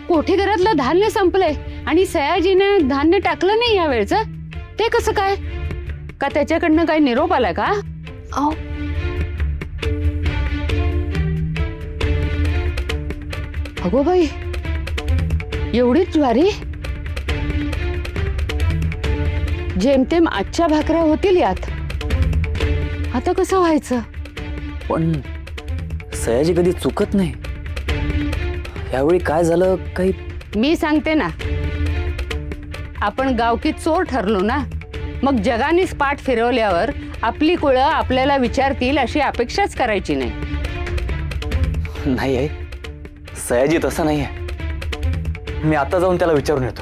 कोठी घरातलं धान्य संपलंय आणि सयाजीने धान्य टाकलं नाही या वेळचं. ते कसं काय? का त्याच्याकडनं काही निरोप आलाय का? अगो बाई, एवढीच ज्वारी? जेमतेम आजच्या भाकऱ्या होतील यात. आता कसं व्हायचं? पण सयाजी कधी चुकत नाही. यावेळी काय झालं काही? मी सांगते ना, आपण गावकी चोर ठरलो ना, मग जगानेच पाठ फिरवल्यावर आपली कुळं आपल्याला विचारतील अशी अपेक्षाच करायची नाही. नाही आहे, सयाजी तसं नाही आहे. मी आता जाऊन त्याला विचारून येतो.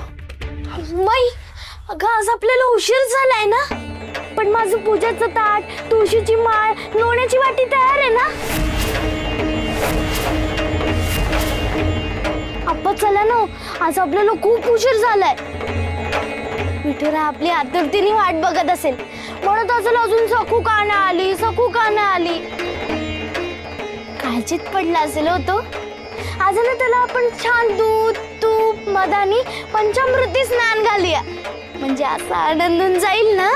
माई, अगं आज आपल्याला उशीर झालाय ना, पण माझं पूजेचं ताट, तुळशीची माळ, लोण्याची वाटी तयार आहे ना. आप्पा चला ना, आज आपल्याला खूप उशीर झालाय. विठुरा आपली आतुरतेने वाट बघत असेल, म्हणत असेल अजून सखू का नाही आली, सखू का नाही आली. काळजीत पडला असेल होतो. आज ना त्याला आपण छान दूध, तूप, मधानी पंचामृती स्नान घालूया, म्हणजे असा आनंदून जाईल ना.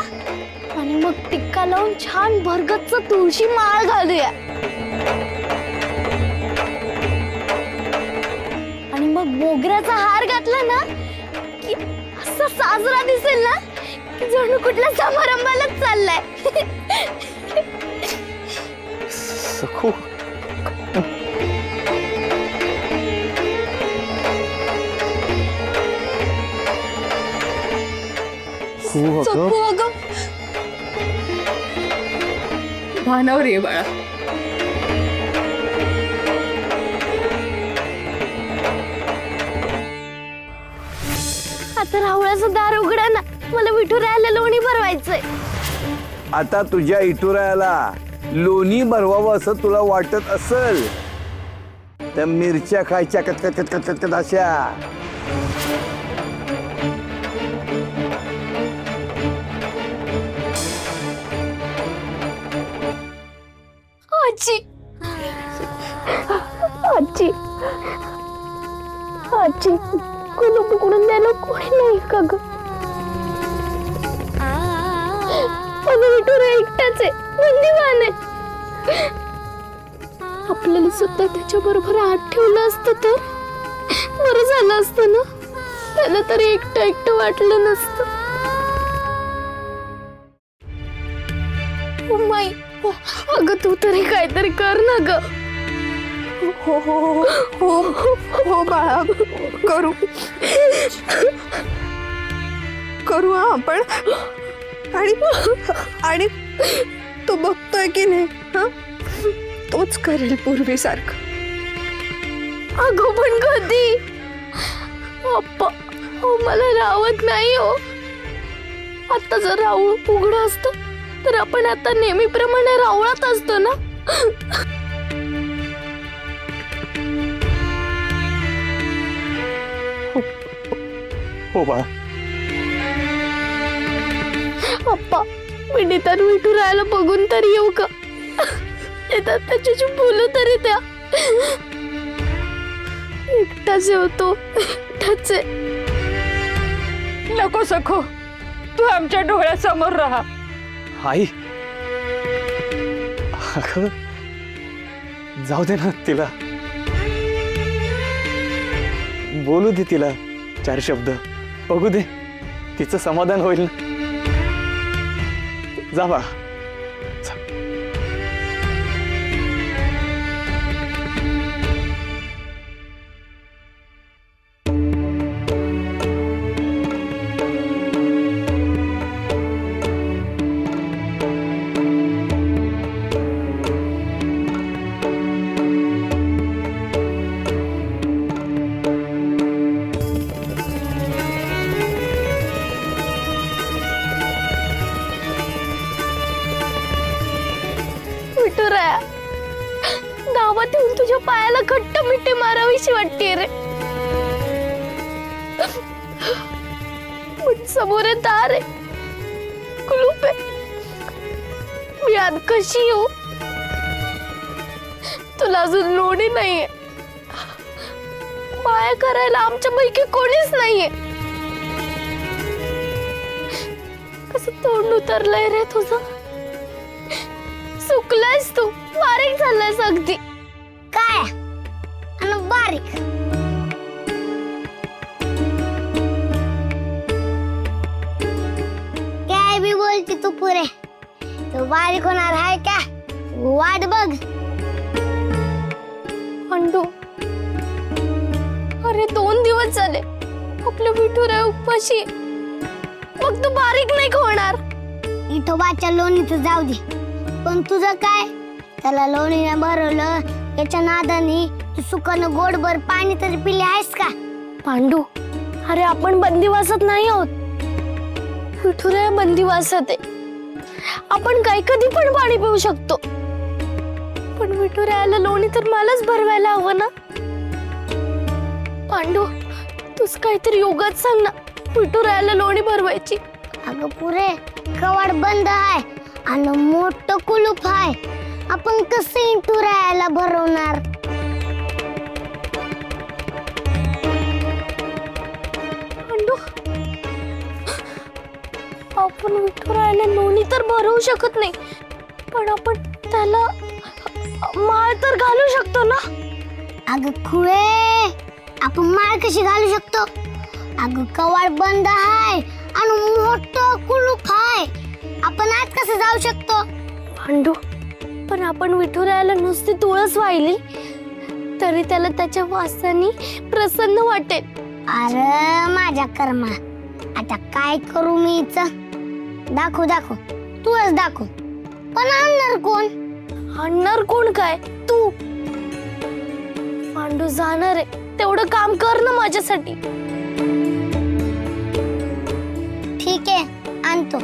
आणि मग टिक्का लावून छान भरगच्च तुळशी माळ घालूया. आणि मग मोगऱ्याचा हार घातला ना की असा साजरा दिसेल ना की जणू कुठल्या समारंभालाच चाललाय. सखू भानावर ये बाळा. आता राहुळाचं दार उघडा ना, मला विठुरायाला लोणी भरवायचंय. आता तुझ्या इटुरायाला लोणी भरवावं असं तुला वाटत असेल तर मिरच्या खायच्या कटकट कटकट कटकट अशा. आजी, आजी, आजी, कुलूप उघडून द्यायला कोणी नाही का ग? माझा विठुरा एकटाच आहे, बुद्धिमान आहे. आपल्याला सुद्धा त्याच्या बरोबर हात ठेवलं असतं तर बरं झालं असतं ना. त्याला तरी एकटं एकटं वाटलं नसतं. माई, अगं तू तरी काहीतरी कर ना ग. हो हो हो हो बाळा, करू करू आपण. आणि तो बघतोय की नाही, हा तोच करेल पूर्वीसारखं. अगं पण कधी? अप्पा, मला रावत नाही हो. आता जर राऊळ उघडं असतं तर आपण आता नेहमीप्रमाणे रावळात असतो ना. हो बा. अप्पा, मी नितान विठुरायाला बघून तरी येऊ का? येतात त्याच्याशी बोलू तरी द्या. एकटाच होतो, एकटाच आहे. नको सखो, तू आमच्या डोळ्यासमोर राहा. आई, अगं जाऊ दे ना तिला, बोलू दे तिला 4 शब्द, बघू दे तिचं समाधान होईल ना. जा बा. विठुराया, गावात येऊन तुझ्या पायाला घट्ट मिठी मारावीशी वाटते रे. पण समोर दार आहे, कुलूप आहे. मी आत कशी येऊ? तुला अजून लोणी नाहीये, माया करायला आमच्यापैकी कोणीच नाहीये. कसं तोंड उतरलंय रे तुझं. चुकलायस तू, बारीक झालायस अगदी. काय आणि बारीक? काय बी बोलती तू पुरे. तू बारीक होणार आहे का? वाट बघ. अंडू, अरे 2 दिवस झाले आपलं विठुराय उपाशी. मग तू बारीक नाही होणार. विठोबाच्या लोणीचं जाऊ दे, पण तुझं काय? त्याला लोणीने भरवलं याच्या नादाने तू सुकानं गोडभर पाणी तरी पिले आहेस का? पांडू, अरे आपण बंदिवासात नाही आहोत. विठुराय बंदिवासात आहे. आपण काय कधी पण पाणी पिऊ शकतो. पण विठुरायाला लोणी तर मलाच भरवायला हवं ना. पांडू, तूच काहीतरी योगात सांग ना विठुरायाला लोणी भरवायची. अगं पुरे, कवाड बंद आहे आणि मोठं कुलूप आहे. आपण कसं विठुरायाला भरवणार? पांडू, आपण विठुरायाला लोणी तर भरवू शकत नाही, पण आपण त्याला माळ तर घालू शकतो ना. अगं खुळे, आपण माळ कशी घालू शकतो? अगं कवाड बंद आहे आणि मोठं कुलूप आहे. आपण आत कसं जाऊ शकतो? पांडू, पण आपण विठुरायाला नुसती तुळस वाहिली तरी त्याला त्याच्या वासाने प्रसन्न वाटेल. अरे माझ्या कर्मा, आता काय करू मी? दाखव दाखव, तूच दाखव. पण आणणार कोण? आणणार कोण काय? तू. पांडू जाणार आहे, तेवढं काम कर ना माझ्यासाठी. ठीक आहे, आणतो.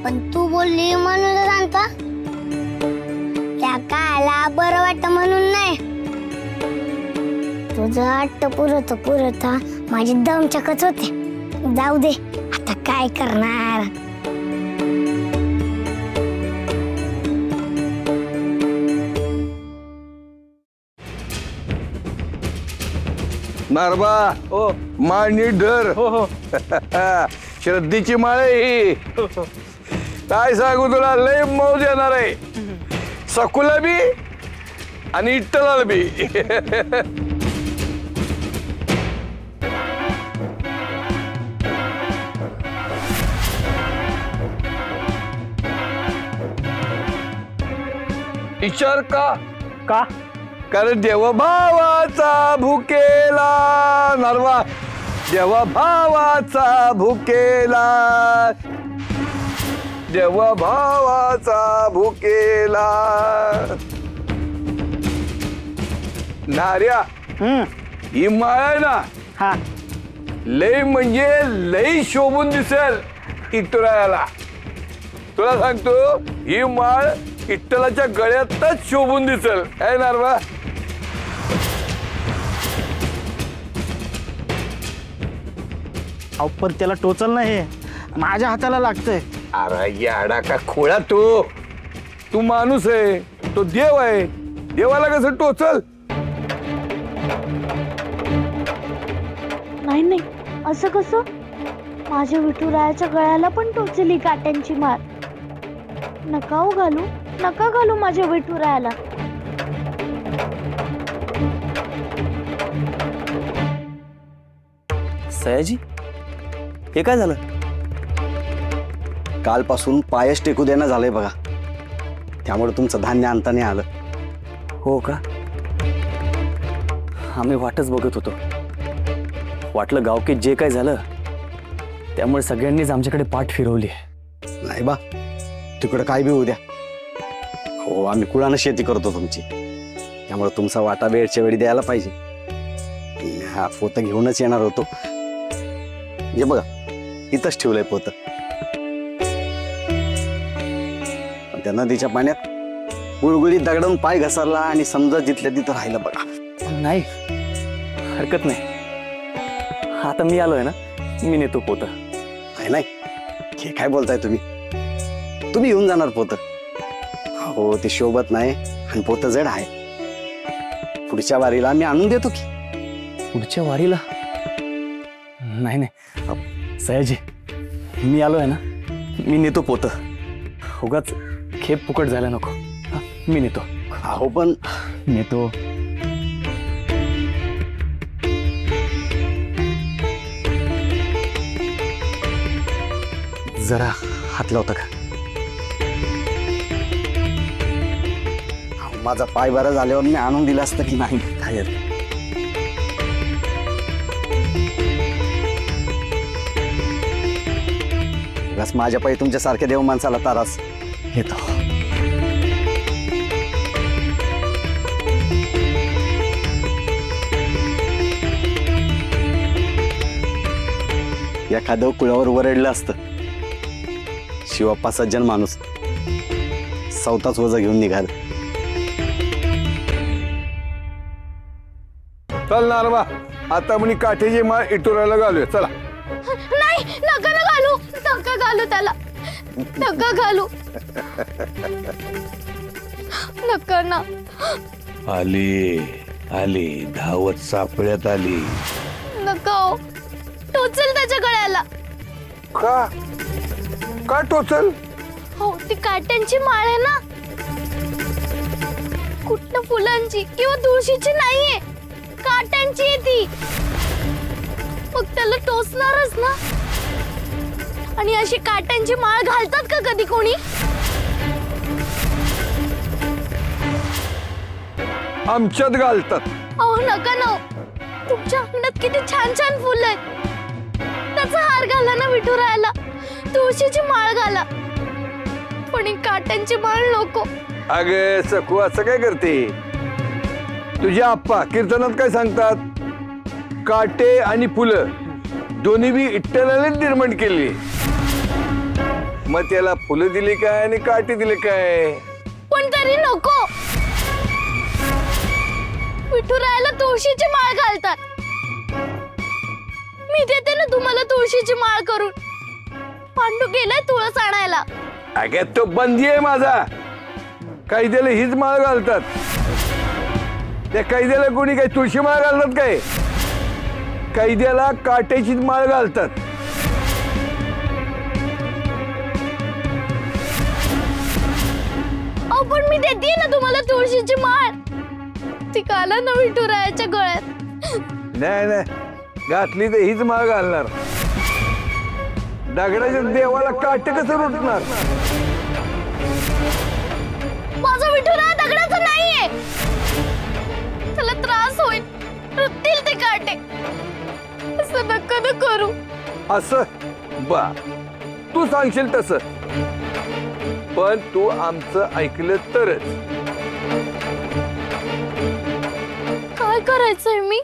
पण तू बोलली म्हणूनच आणतो. त्या काला बरं वाटत म्हणून नाही. तुझं हट्ट पुरत पुरत माझी दमचकच होते. जाऊ दे, आता काय करणार? नारबा, हो माळ नीट धर. हो हो. श्रद्धेची माळ आहे ही. काय सांगू तुला, लय मौज येणार आहे. सकुला बी आणि इट्टलाला बी. विचार का? का? कारण देवा भावाचा भुकेला नारवा, देवा भावाचा भुकेला, देवा भावाचा भुकेला. नार्या, ही माळ आहे ना, हा, लय म्हणजे लय शोभून दिसेल इटुरायाला. तुला सांगतो, ही माळ इट्टलाच्या गळ्यातच शोभून दिसेल. काय नारवा? अहो पण त्याला टोचल नाही, माझ्या हाताला लागतंय. अरे याडा का खोळा तो. तू माणूस आहे, तो देव आहे. देवाला कसं टोचल? नाही नाही, असं कसं? माझ्या विठुरायाच्या गळ्याला पण टोचली काट्यांची माळ. नका हो घालू, नका घालू माझ्या विठुरायाला. सयाजी, हे काय झालं? कालपासून पायच टेकू देणं झालंय बघा, त्यामुळे तुमचं धान्य आणता नाही आलं. हो का? आम्ही वाटच बघत होतो. वाटलं गावकीत जे काय झालं त्यामुळे सगळ्यांनीच आमच्याकडे पाठ फिरवली. नाही बा, तिकडं काय बी होऊ द्या. हो, आम्ही कुळानं शेती करतो तुमची, त्यामुळे तुमचा वाटा वेळच्या वेळी द्यायला पाहिजे. हा पोतं घेऊनच येणार होतो. जे बघा, इथंच ठेवलंय पोतं. त्या नदीच्या पाण्यात गुळगुळीत दगडावून पाय घसरला आणि समजा जिथल्या तिथं राहिलं बघा. नाही, हरकत नाही. आता मी आलोय ना, मी नेतो पोतं. नाही नाही, हे काय बोलताय तुम्ही? तुम्ही येऊन जाणार पोतं? हो, ते शोभत नाही आणि पोतं जड आहे. पुढच्या वारीला मी आणून देतो की. पुढच्या वारीला नाही नाही सयाजी, मी आलोय ना, मी नेतो पोत. उगाच खेप फुकट झाला नको. हा, मी नेतो. अहो पण नेतो. जरा हात लावता का? माझा पाय बरा झाल्यावर मी आणून दिला असतं की नाही. काय बस माझ्या पायी तुमच्या सारख्या देव माणसाला तारास. येतो. एखादं कुळावर वरडलं असतं. शिवप्पा सज्जन माणूस सवताच वजा घेऊन निघाल. चल नारबा, आता म्हणे काठीची माळ इटुरायला घालूया. चला. नाही, नका ना घालू, नका घालू त्याला, नका घालू, नका ना. आली आली धावत सापड्यात आली. नका हो, टोचल त्याच्या गळ्याला. का का टोचल? हो, ती काट्यांची माळ आहे ना, कुठनं फुलांची किंवा तुळशीची नाहीये, काट्यांची आहे ती. मग त्याला टोचणारच ना. आणि अशी काट्यांची माळ घालतात का कधी कोणी? आमच्यात घालतात. अहो नका ना, तुमच्या अंगणात किती छान छान फुलं आहेत. त्याचा हार घाला ना विठुरायाला, तुळशीची माळ घाला, पण ही काट्यांची माळ नको. अगे सकू, असं काय करते? तुझ्या आप्पा कीर्तनात काय सांगतात? काटे आणि फुलं दोन्ही बी इट्टलानेच निर्माण केली. मग त्याला फुलं दिली काय आणि काटे दिले काय? पण तरी नको. विठुरायाला तुळशीची माळ घालतात. मी देते ना तुम्हाला तुळशीची माळ करून. पांडू गेलाय तुळस आणायला. अगे तो बंदी आहे माझा. कैद्याला हीच माळ घालतात. त्या कैद्याला कोणी काय तुळशी माळ घालतात काय? कैद्याला काट्याचीच माळ घालतात. अहो पण मी देते ना तुम्हाला तुळशीची माळ. ती घाला ना विठुरायाच्या गळ्यात. नाही नाही, घातली तर हीच माळ घालणार. दगडाच्या देवाला काटे कसं रुटणार? माझा विठुराया दगडाचा नाहीये. त्याला त्रास होईल, रुततील ते काटे. असं नका न करू. असं बा, तू सांगशील तसं, पण तू आमचं ऐकलं तरच. काय करायचंय मी?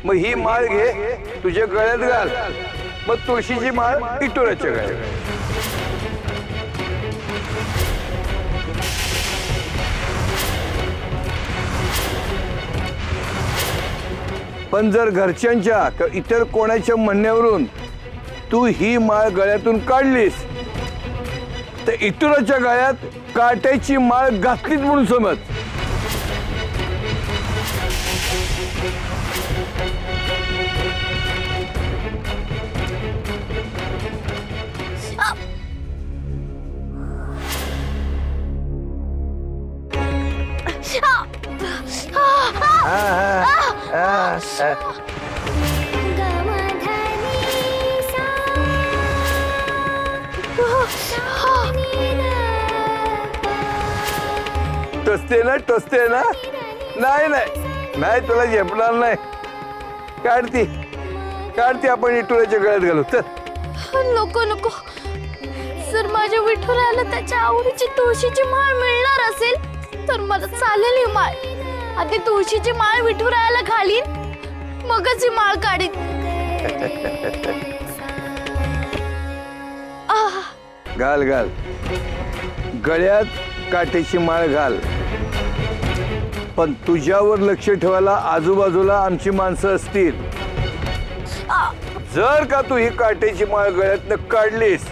मग ही माळ घे, तुझ्या गळ्यात घाल. मग तुळशीची माळ इटुराच्या गळ्यात. पण जर घरच्यांच्या किंवा इतर कोणाच्या म्हणण्यावरून तू ही माळ गळ्यातून काढलीस तर इतराच्या गळ्यात काट्याची माळ घातलीच म्हणून समज. टोचते ना, टोचते ना. नाही नाही नाही, तुला झेपणार नाही. काढती काढती, आपण इटुराच्या गळ्यात घालू. चल. नको नको. जर माझ्या विठुरायाला त्याच्या आवडीची तुळशीची माळ मिळणार असेल तर मला चालेल ही माळ. आधी तुळशीची माळ विठुरायाला घालीन, मगच ही माळ काढीन. घाल घाल, गळ्यात काट्याची माळ घाल. पण तुझ्यावर लक्ष ठेवायला आजूबाजूला आमची माणसं असतील. जर का तू ही काट्याची माळ गळ्यातनं काढलीस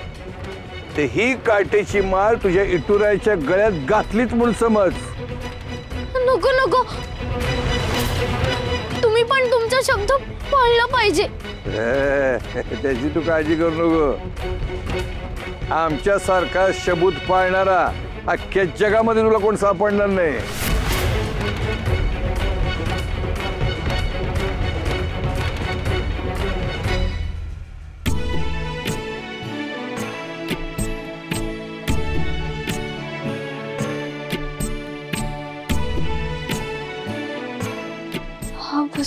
तर ही काट्याची माळ तुझ्या इटुराच्या गळ्यात घातलीच म्हणून समज. नको नको. तुम्ही पण तुमच्या तुमचा शब्द पाळला पाहिजे. त्याची तू काळजी करू नको. आमच्यासारखा शबूत पाळणारा अख्ख्या जगामध्ये तुला कोण सापडणार नाही.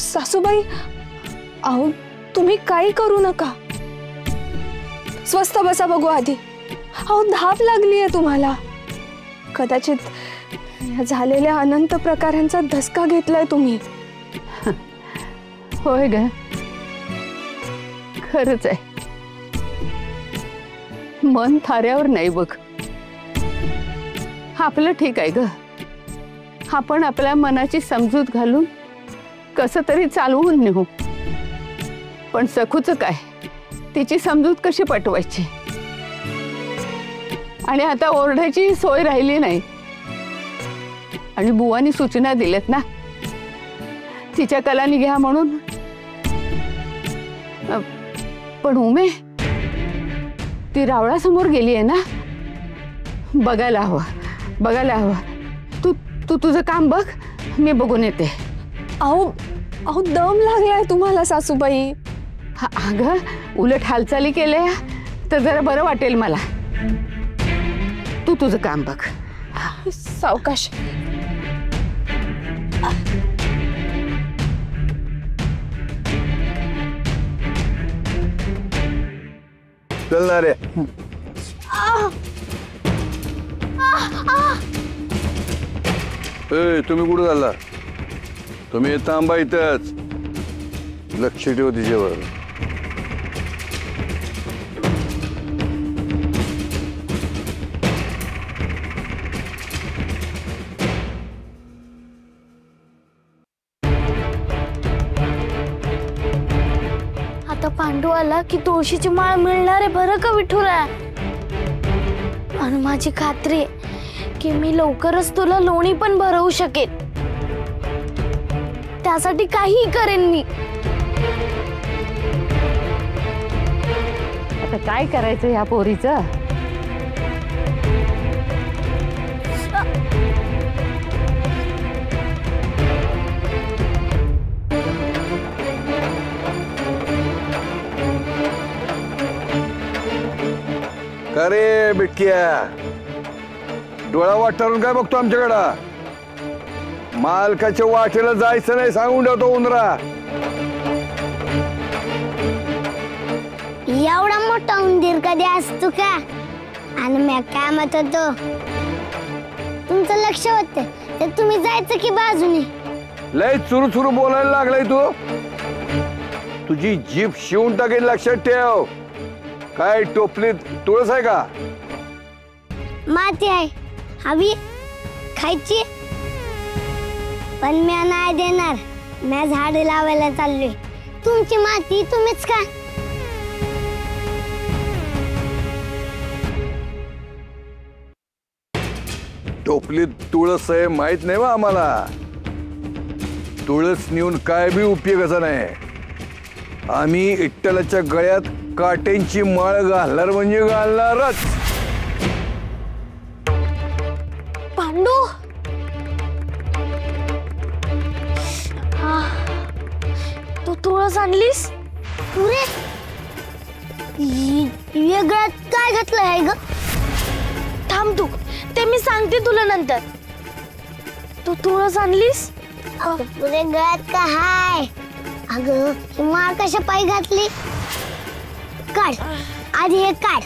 सासूबाई, अहो तुम्ही काही करू नका. स्वस्थ बसा बघू आधी. अहो धाप लागली आहे तुम्हाला. कदाचित या झालेल्या अनंत प्रकारांचा धसका घेतलाय तुम्ही. होय ग, खरंच आहे. मन थाऱ्यावर नाही बघ. आपलं ठीक आहे ग. आपण आपल्या मनाची समजूत घालून कसं तरी चालवून नेऊ. पण सखूचं काय, तिची समजूत कशी पटवायची? आणि आता ओरडायची सोय राहिली नाही. आणि बुवानी सूचना दिल्यात ना, तिच्या कलानी घ्या म्हणून. पण उमे, ती रावळासमोर गेली आहे ना, बघायला हवं. तू तुझं काम बघ, मी बघून येते. अहो अहो दम लागलाय तुम्हाला सासूबाई. अगं उलट हालचाली केल्या तर जरा बरं वाटेल मला. तू तुझं काम बघ. सावकाश. चल ना रे. तुम्ही कुठं चालला? तुम्ही थांबा इथंच. लक्ष ठेव तिच्यावर. आता पांडू आला की तुळशीची माळ मिळणार आहे बरं का विठुरा. आणि माझी खात्री आहे की मी लवकरच तुला लोणी पण भरवू शकेन. त्यासाठी काही करेन मी. आता काय करायचं या पोरीचं? का रे बिटक्या, डोळा वाटारून काय बघतो आमच्याकडं? मालकाच्या वाटेला जायचं नाही सांगून ठेवतो उंदरा. एवढा मोठा उंदीर कधी असतो का? आणि मी काय म्हणत होतो, तुमचं लक्ष होतं तर तुम्ही जायचं की बाजूने? लय चुरू बोलायला लागलाय तू. तुझी जीभ शिवून टाकेल, लक्षात ठेव. काय टोपलीत तुळस आहे का? माती आहे, हवी खायची. पण मी नाही देणार. मी झाड लावायला चाललोय. तुमची माती तुम्हीच का? टोपलीत तुळस आहे माहित नाही बा आम्हाला. तुळस नेऊन काय बी उपयोगाचा नाही. आम्ही इट्टलाच्या गळ्यात काट्यांची माळ घालणार म्हणजे घालणारच. पांडू, तू तुळस आणलीस? पुरे वेगळ्यात काय घातलं आहे ग? थांब तू, ते मी सांगते तुला नंतर. तू तुळस आणलीस? पुरे गळ्यात का हाय? अगं ही माळ कशा पायी घातली? काढ आधी हे काढ.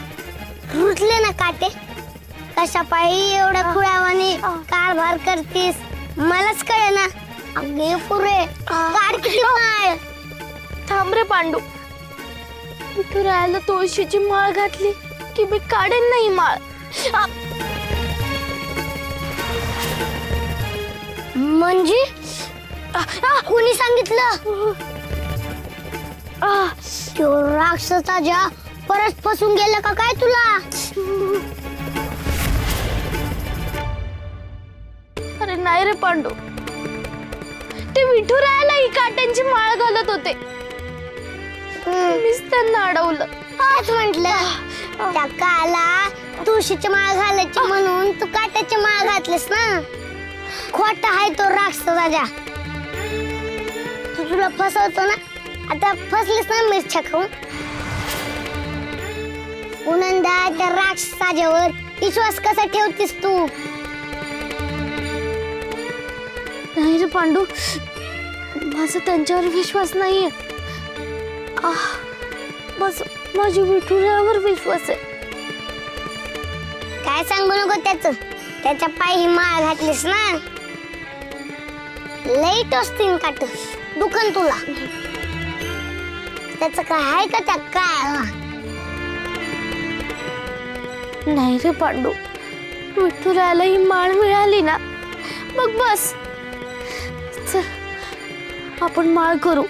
रुतले ना काटे. कशा पायी एवढ्या खुळ्यावानी कारभार करतीस? मलाच कळे ना. अगे पुरे काढ किती माळ. थांब रे पांडू, विठुरायाला तुळशीची माळ घातली की मी काढेन नाही माळ. म्हणजे कोणी सांगितलं? राक्षसाच्या परत फसून गेलं का काय तुला? अरे नाही रे पांडू, ते विठुरायाला ही काट्यांची माळ घालत होते. मीच त्यांना अडवलं. आज म्हंटल त्या काला तुळशीची माळ घालायची म्हणून तू काट्याची माळ घातलीस ना. खोटा आहे तो राक्षस राजा. तुला फसवतो ना. आता फसलीस ना मिरच्या खाऊन. पुनंदा त्या राक्षसाच्यावर विश्वास कसा ठेवतीस तू? नाही रे पांडू, माझा त्यांच्यावर विश्वास नाहीये. बस माझी विठुरायावर विश्वास आहे. काय सांगू नको त्याच्या पायी माळ घातलीस ना. लई टोचतीन काट दुखन तुला. त्याचं काय आहे का त्या काय? नाही रे पांडू, विठुरायाला ही माळ मिळाली ना मग बस. चल आपण माळ करू.